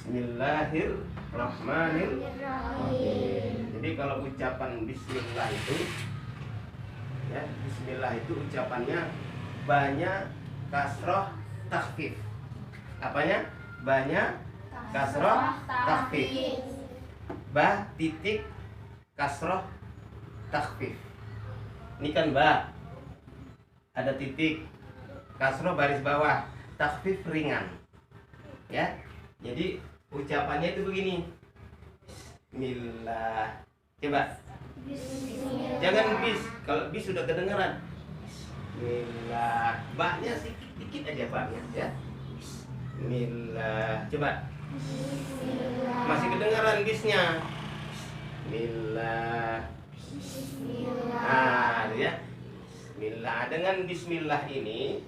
Bismillahirrahmanirrahim. Jadi kalau ucapan bismillah itu, ya, bismillah itu ucapannya banyak kasroh takhfif. Apanya? Banyak kasroh takhfif. Ba titik kasroh takhfif. Ini kan ba, ada titik, kasroh baris bawah, takhfif ringan. Ya, jadi ucapannya itu begini. Bismillah. Coba. Bismillah. Jangan bis. Kalau bis sudah kedengaran. Bismillah. Ba-nya sedikit aja ba-nya, ya. Bismillah. Coba. Bismillah. Masih kedengaran bisnya. Bismillah. Bismillah. Nah, ya. Bismillah. Dengan bismillah ini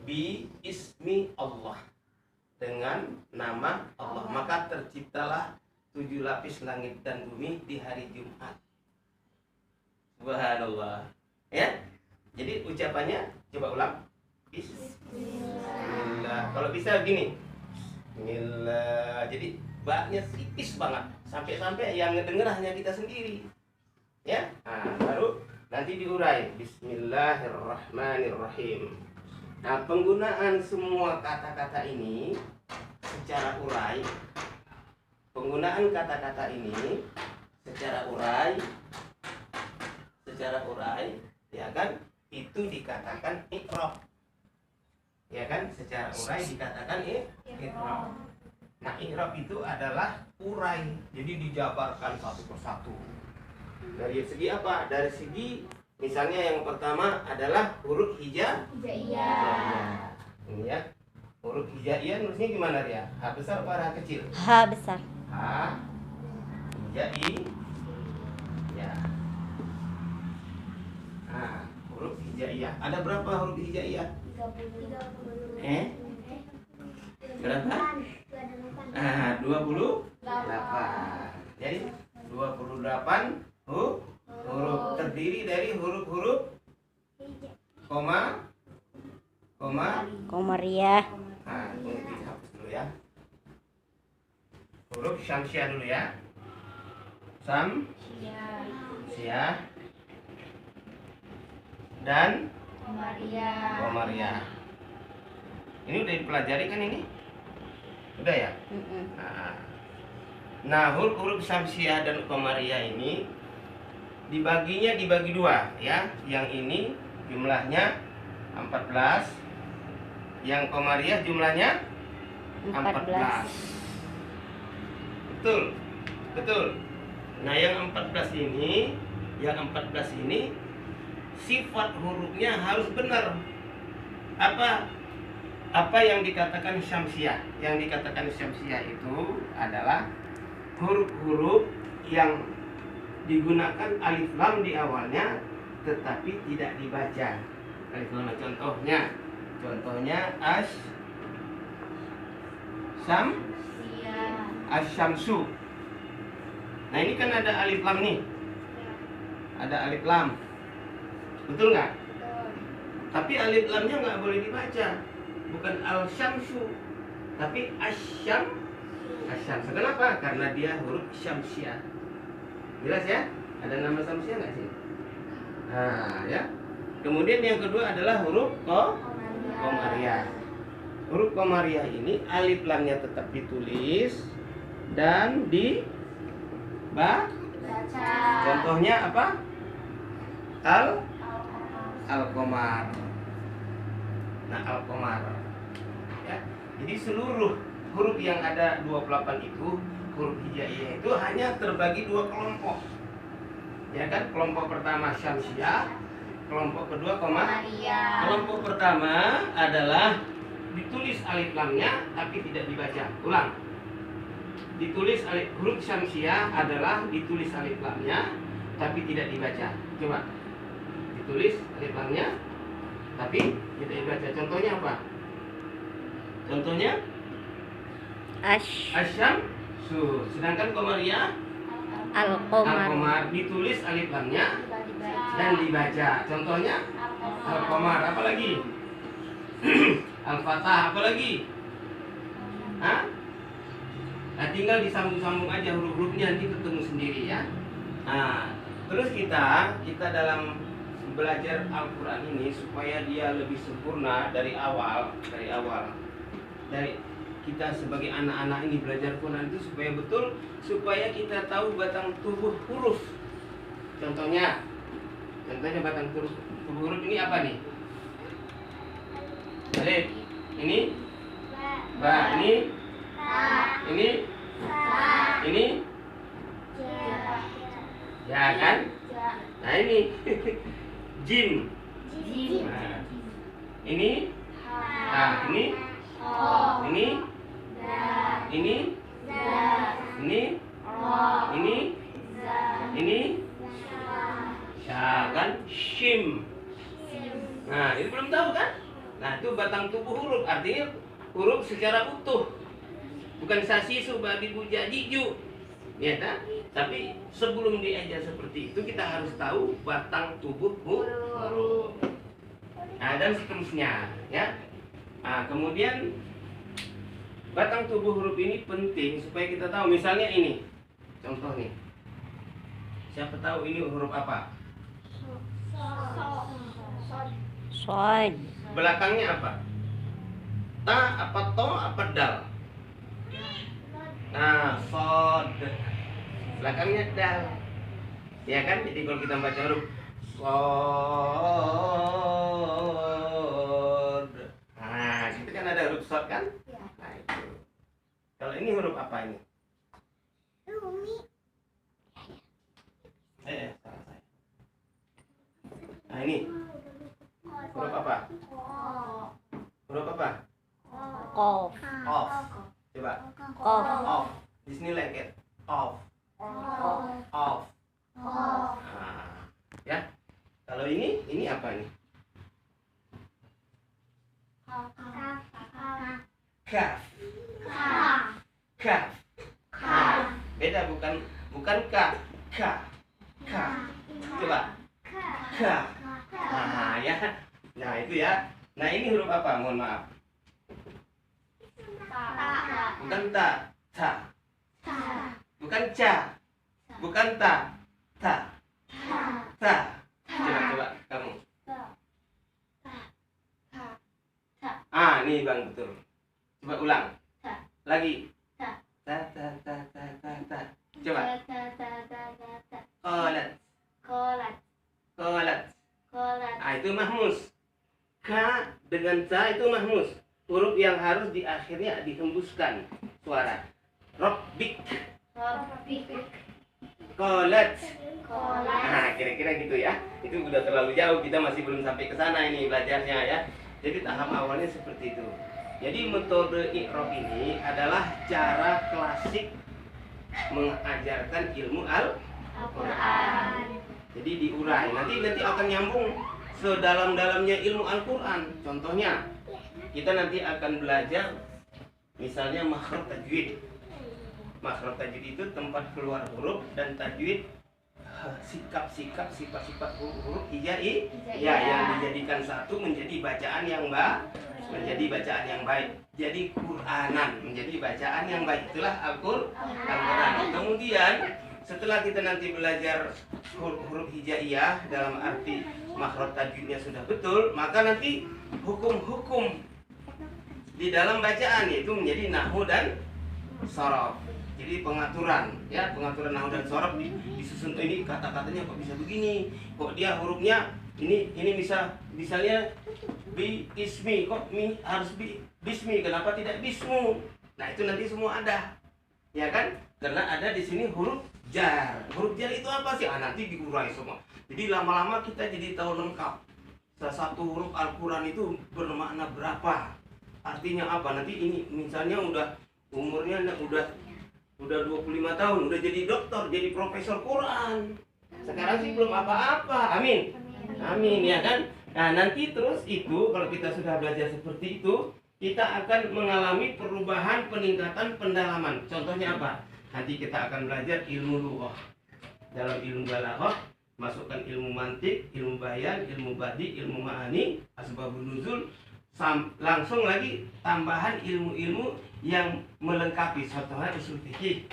bi ismi Allah. Dengan nama Allah, maka terciptalah 7 lapis langit dan bumi di hari Jumat. Subhanallah. Ya. Jadi ucapannya coba ulang. Bismillah. Kalau bisa begini. Bismillah. Jadi ba-nya tipis banget, sampai-sampai yang ngedenger hanya kita sendiri. Ya. Nah, baru nanti diurai. Bismillahirrahmanirrahim. Nah, penggunaan semua kata-kata ini secara urai, penggunaan kata-kata ini secara urai, ya kan, itu dikatakan iqra. Ya kan, secara urai dikatakan iqra. Nah, iqra itu adalah urai, jadi dijabarkan satu persatu. Dari segi apa? Dari segi misalnya yang pertama adalah huruf hijaiyah. Ini ya. Huruf hijaiyah nulisnya gimana dia? H besar apa H kecil? H besar. H hijaiyah. Ya. Nah, huruf hijaiyah. Ada berapa huruf hijaiyah? 30. Berapa? 28. Jadi 28 huruf terdiri dari huruf-huruf Komariah. Nah, ini dihapus dulu ya. Huruf syamsiah dulu ya. Syamsiah dan Komariah. Ini udah dipelajari kan ini? Udah ya? Nah, huruf syamsiah dan Komariah ini dibagi 2 ya. Yang ini jumlahnya 14, yang Komariah jumlahnya 14. Betul. Nah, yang 14 ini sifat hurufnya harus benar. Apa yang dikatakan syamsiah? Yang dikatakan syamsiah itu adalah huruf-huruf yang digunakan alif lam di awalnya tetapi tidak dibaca. Alif lam contohnya asyamsu. Nah, ini kan ada alif lam nih. Ada alif lam. Betul nggak? Tapi alif lamnya nggak boleh dibaca. Bukan al-syamsu, tapi asyamsu. Kenapa? Karena dia huruf syamsiah. Jelas ya? Ada nama syamsiah nggak sih? Nah, ya. Kemudian yang kedua adalah huruf Komariah. Huruf Komariah ini alif lamnya tetap ditulis dan dibaca. Contohnya apa? Al-Qamar. Nah, Al-Qamar. Ya. Jadi seluruh huruf yang ada 28 itu, huruf hijaiyah itu hanya terbagi 2 kelompok. Ya kan? Kelompok pertama syamsiah, kelompok kedua Komariah. Kelompok pertama adalah ditulis alif lamnya tapi tidak dibaca. Ulang. Ditulis huruf syamsiah adalah ditulis alif lamnya tapi tidak dibaca. Coba. Ditulis alif lamnya tapi tidak dibaca. Contohnya apa? Contohnya asyamsu. Sedangkan Komariah Al-Qamar ditulis alif lamnya dan dibaca. Contohnya Al-Qamar. Apa lagi? Al-Fatah. Apa lagi? Nah, tinggal disambung-sambung aja huruf-hurufnya, nanti ketemu sendiri ya. Nah, terus kita dalam belajar Al-Quran ini supaya dia lebih sempurna dari awal dari kita sebagai anak-anak ini belajar Quran itu supaya betul, supaya kita tahu batang tubuh huruf. Contohnya batang tubuh huruf ini apa nih? Alif, ini ba, ini ya kan? Nah ini jim. Nah, ini ini ya kan? Shim. Nah, itu belum tahu kan? Nah, itu batang tubuh huruf, artinya huruf secara utuh. Bukan sasi, subabi, buja, jiju. Ya kan? Tapi sebelum diajar seperti itu kita harus tahu batang tubuh huruf. Nah, dan seterusnya, ya. Nah, kemudian batang tubuh huruf ini penting supaya kita tahu. Misalnya ini, contoh nih. Siapa tahu ini huruf apa? Sod. Belakangnya apa? Ta apa to apa dal? Nah, sod. Belakangnya dal. Ya kan? Jadi kalau kita baca huruf sod. Nah, situ kan ada huruf sod kan? Nah, itu. Kalau ini huruf apa ini? Salah saya. Nah, ini huruf apa? Huruf apa? Kof. Off. Coba. Kof. Off. Di sini lengket. Off. Off. Nah, ya. Kalau ini apa ini? Kaf. Kaf. Beda, bukan ka. Ka. Coba. Ka. Nah, ya. Nah, itu ya. Nah, ini huruf apa? Mohon maaf. Bukan ta. Bukan ca. Bukan ta. Coba kamu. Nih Bang, betul. Coba ulang. Lagi. Ta. Coba. Qalat. Itu mahmus. Ka dengan ta itu mahmus. Huruf yang harus di akhirnya dihembuskan suara. Rabbik. Qalat. Nah, kira-kira gitu ya. Itu udah terlalu jauh, kita masih belum sampai ke sana ini belajarnya ya. Jadi tahap awalnya seperti itu. Jadi metode i'rab ini adalah cara klasik mengajarkan ilmu Al-Quran. Jadi diurai. Nanti akan nyambung sedalam-dalamnya ilmu Al-Quran. Contohnya, kita nanti akan belajar misalnya makhraj tajwid. Makhraj tajwid itu tempat keluar huruf, dan tajwid sikap-sikap, sifat-sifat huruf hijai ya yang dijadikan satu menjadi bacaan yang baik. Jadi Quranan menjadi bacaan yang baik. Itulah Al-Quran. Kemudian setelah kita nanti belajar huruf hijaiyah dalam arti makhraj tajwidnya sudah betul, maka nanti hukum-hukum di dalam bacaan yaitu menjadi nahwu dan shorof. Jadi pengaturan nahwu dan shorof disusun. Ini kata-katanya kok bisa begini, kok dia hurufnya ini misalnya bi ismi, kok harus bismi, kenapa tidak bismu? Nah, itu nanti semua ada, ya kan? Karena ada di sini huruf jar. Huruf jar itu apa sih? Nanti diurai semua. Jadi lama-lama kita jadi tahu lengkap. Salah satu huruf Al-Quran itu bermakna berapa? Artinya apa? Nanti ini misalnya umurnya udah 25 tahun, udah jadi dokter, jadi profesor Quran. Sekarang sih belum apa-apa. Amin, ya kan? Nah, nanti terus itu kalau kita sudah belajar seperti itu, kita akan mengalami perubahan, peningkatan, pendalaman. Contohnya apa? Nanti kita akan belajar ilmu lughah. Dalam ilmu balaghah, masukkan ilmu mantik, ilmu bayan, ilmu badi, ilmu ma'ani, asbabun nuzul, langsung lagi tambahan ilmu-ilmu yang melengkapi. Contohnya usul fikih,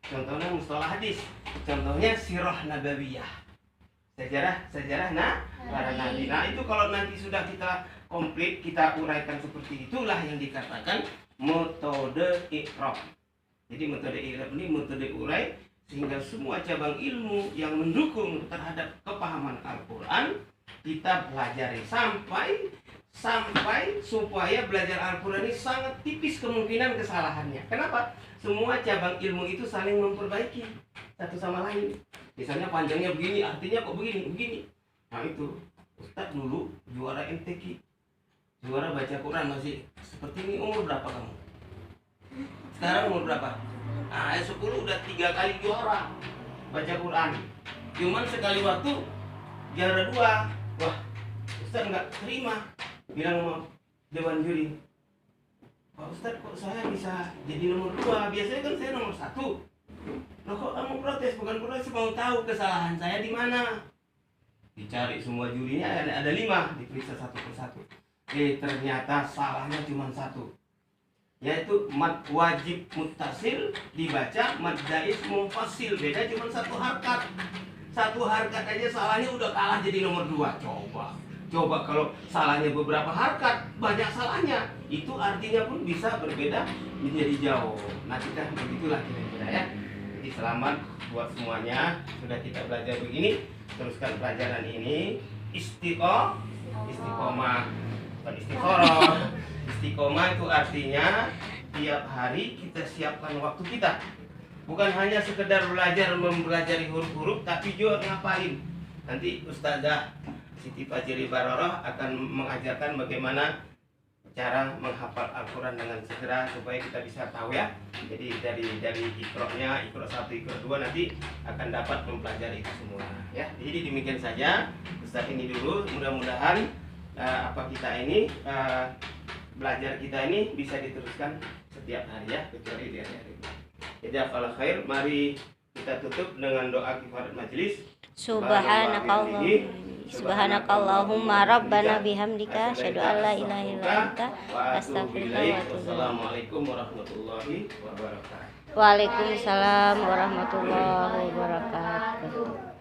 contohnya mustalah hadis, contohnya sirah nabawiyah, sejarah para nabi. Nah itu kalau nanti sudah kita komplit, kita uraikan seperti itulah yang dikatakan metode i'rab. Jadi metode i'rab ini metode urai, sehingga semua cabang ilmu yang mendukung terhadap kepahaman Al-Quran kita pelajari sampai supaya belajar Al-Quran ini sangat tipis kemungkinan kesalahannya. Kenapa? Semua cabang ilmu itu saling memperbaiki satu sama lain. Misalnya panjangnya begini, artinya kok begini. Nah itu, Ustadz dulu juara MTQ, juara baca Quran masih seperti ini. Umur berapa kamu? Sekarang umur berapa? Nah, 10 udah 3 kali juara baca Quran. Cuman sekali waktu juara 2. Wah, Ustadz nggak terima, bilang sama dewan juri, Pak Ustadz kok saya bisa jadi nomor 2? Biasanya kan saya nomor 1. Loh kok kamu protes? Bukan protes, mau tahu kesalahan saya di mana. Dicari semua jurinya, ada 5, diperiksa satu persatu. Ternyata salahnya cuma 1, yaitu mad wajib muttasil dibaca mad jaiz munfasil. Beda cuma 1 harkat. 1 harkat aja salahnya udah kalah jadi nomor 2. Coba kalau salahnya beberapa harkat, banyak salahnya, itu artinya pun bisa berbeda menjadi jauh. Nah kita begitulah kira-kira ya. Jadi selamat buat semuanya, sudah kita belajar begini. Teruskan pelajaran ini. Istiqomah, bukan istiqoroh. Istiqomah itu artinya tiap hari kita siapkan waktu kita. Bukan hanya sekedar mempelajari huruf-huruf, tapi juga ngapain. Nanti Ustazah Siti Fajri Baroroh akan mengajarkan bagaimana cara menghafal Al-Quran dengan segera supaya kita bisa tahu ya. Jadi dari Iqra-nya, Iqra 1, Iqra 2 nanti akan dapat mempelajari itu semua ya. Jadi demikian saja Ustaz ini dulu. Mudah-mudahan belajar kita ini bisa diteruskan setiap hari ya, kecuali di hari-hari. Jadi kalau khair, mari kita tutup dengan doa kifarat majelis. Subhanakallahumma rabbana bihamdika asyhadu an la ilaha illa anta astaghfiruka wa atubu ilaik. Wassalamualaikum warahmatullahi wabarakatuh. Waalaikumsalam warahmatullahi wabarakatuh.